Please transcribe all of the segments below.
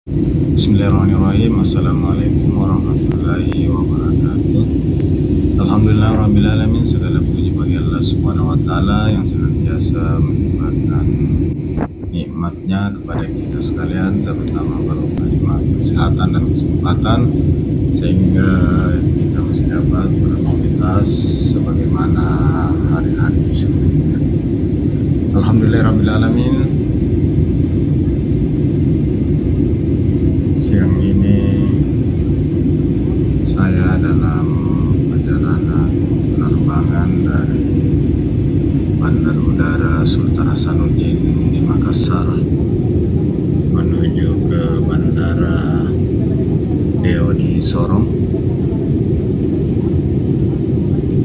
Bismillahirrahmanirrahim. Assalamualaikum warahmatullahi wabarakatuh. Alhamdulillah rabbil alamin. Segala puji bagi Allah Subhanahu wa taala yang senantiasa melimpahkan nikmatnya kepada kita sekalian, terutama berupa nikmat kesehatan dan kesempatan, sehingga kita masih dapat beraktivitas sebagaimana hari-hari sebelumnya. Alhamdulillah rabbil alamin. Siang ini saya dalam perjalanan penerbangan dari Bandar Udara Sultan Hasanuddin di Makassar menuju ke Bandara Deo di Sorong.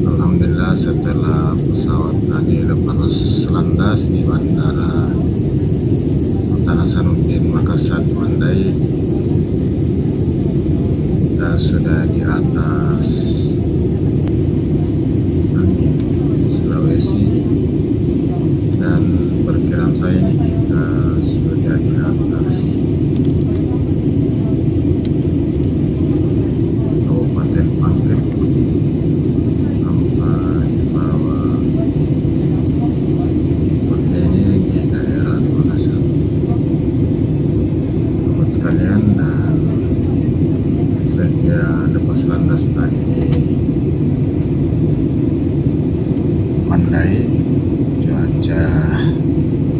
Alhamdulillah, setelah pesawat tadi lepas landas di Bandara Sultan Hasanuddin Makassar di Mandai, kita sudah di atas Sulawesi, dan perkiraan saya ini kita sudah di atas Kabupaten Pangkep sampai di bawah seperti ini di daerah Makassar. Sobat sekalian, dan sejak lepas landas tadi Mandai, cuaca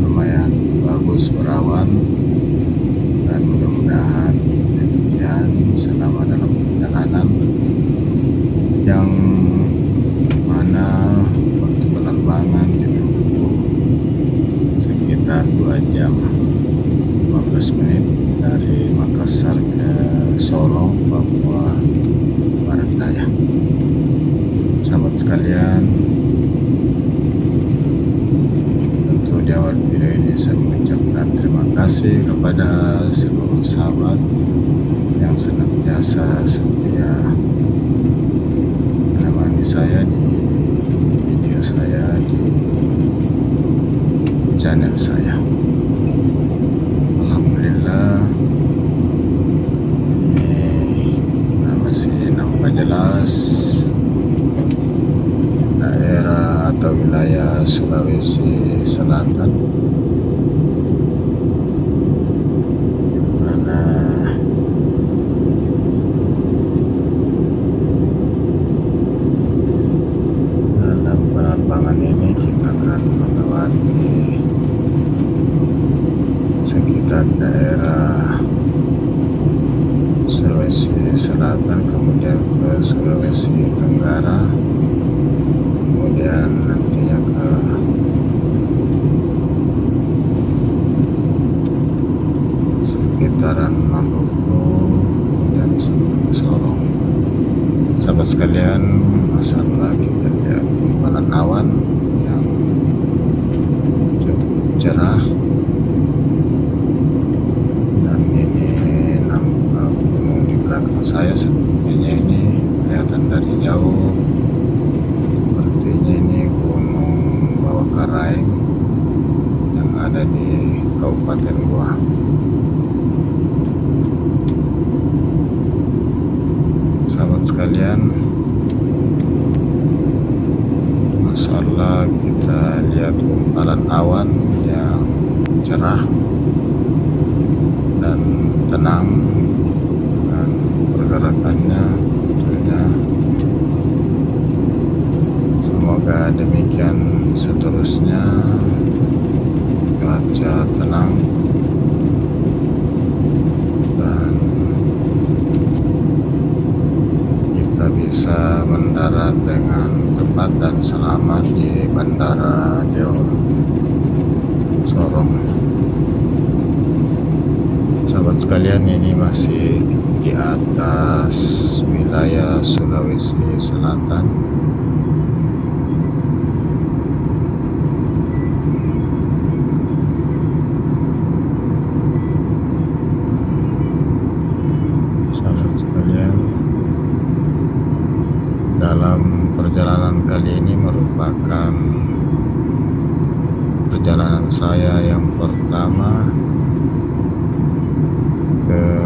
lumayan bagus, berawan, dan mudah-mudahan demikian selama dalam perjalanan, yang mana waktu penerbangan ditempuh sekitar 2 jam 15 menit dari Makassar ke Sorong, Papua Barat Daya. Sahabat sekalian, tentu di awal video ini saya mengucapkan terima kasih kepada seluruh sahabat yang senantiasa setia menemani saya di video saya, di channel saya. Alhamdulillah, ini masih nampak jelas daerah atau wilayah Sulawesi Selatan, mana dalam penerbangan ini kita akan melewati sekitar daerah Sulawesi Selatan, kemudian ke Sulawesi Tenggara, kemudian nantinya ke sekitaran Maluku, kemudian sampai ke Sorong. Sahabat sekalian, masalah kita lihat gumpalan awan yang cukup cerah, dan ini nampak gunung di belakang saya. Sepertinya ini kelihatan dari jauh, sepertinya ini Gunung Bawah Karaeng yang ada di Kabupaten Goa. Sahabat sekalian, Masya Allah, kita lihat gumpalan awan yang cerah dan tenang, dan pergerakannya tentunya semoga demikian seterusnya, cuaca tenang dan kita bisa mendarat dengan tepat dan selamat di Bandara Deo Sorong. Sahabat sekalian, ini masih di atas wilayah Sulawesi Selatan. Sahabat sekalian, dalam perjalanan kali ini merupakan perjalanan saya yang pertama ke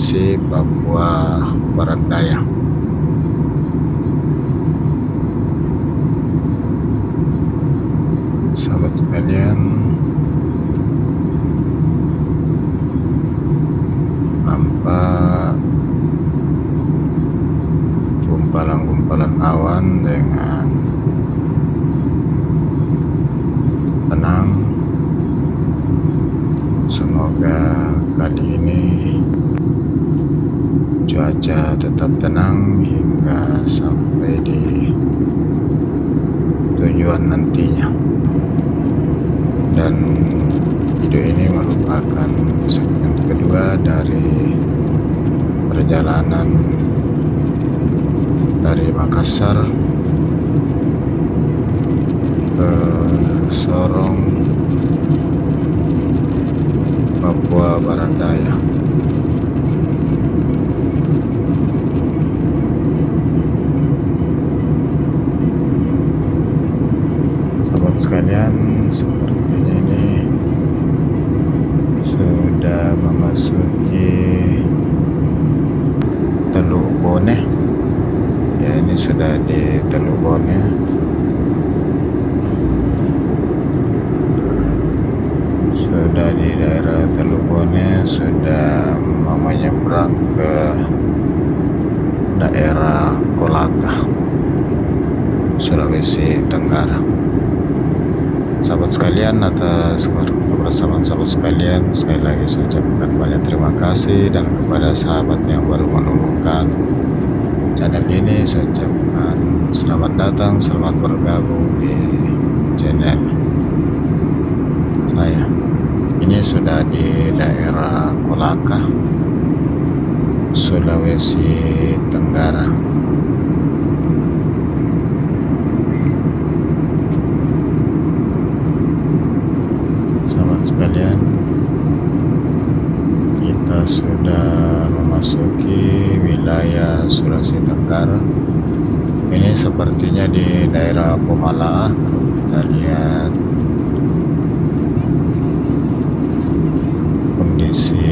Provinsi Papua Barat Daya. Sahabat sekalian, nampak gumpalan-gumpalan awan dengan tenang. Semoga kali ini cuaca tetap tenang hingga sampai di tujuan nantinya. Dan video ini merupakan segmen kedua dari perjalanan dari Makassar ke Sorong, Papua Barat Daya. Sahabat sekalian, sepertinya ini sudah memasuki Teluk Bone. Ya, ini sudah di Teluk Bone. Sudah di daerah Teluk Bone, sudah mau menyeberang ke daerah Kolaka, Sulawesi Tenggara. Sahabat sekalian, atas kebersamaan sahabat sekalian, sekali lagi saya ucapkan banyak terima kasih. Dan kepada sahabat yang baru menemukan channel ini, saya ucapkan selamat datang, selamat bergabung di channel saya. Ini sudah di daerah Kolaka, Sulawesi Tenggara. Sahabat sekalian, kita sudah memasuki wilayah Sulawesi Tenggara. Ini sepertinya di daerah Pomala. Kita lihat kondisi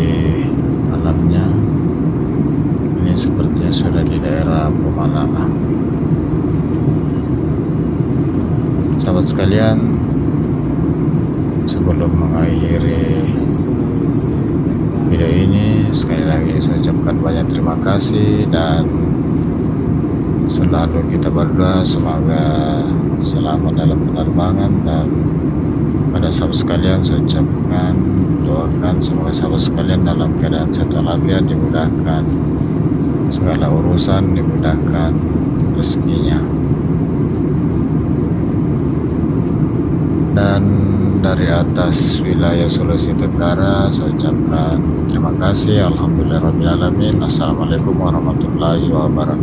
alamnya. Ini sepertinya sudah di daerah Pomala. Sahabat sekalian, sebelum mengakhiri video ini, sekali lagi saya ucapkan banyak terima kasih dan selalu kita berdoa semoga selamat dalam penerbangan. Dan pada sahabat sekalian, saya ucapkan doakan semoga sahabat sekalian dalam keadaan sehat walafiat, dimudahkan segala urusan, dimudahkan rezekinya. Dan dari atas wilayah Sulawesi Tenggara, saya ucapkan terima kasih. Alhamdulillahirabbil alamin. Assalamualaikum warahmatullahi wabarakatuh.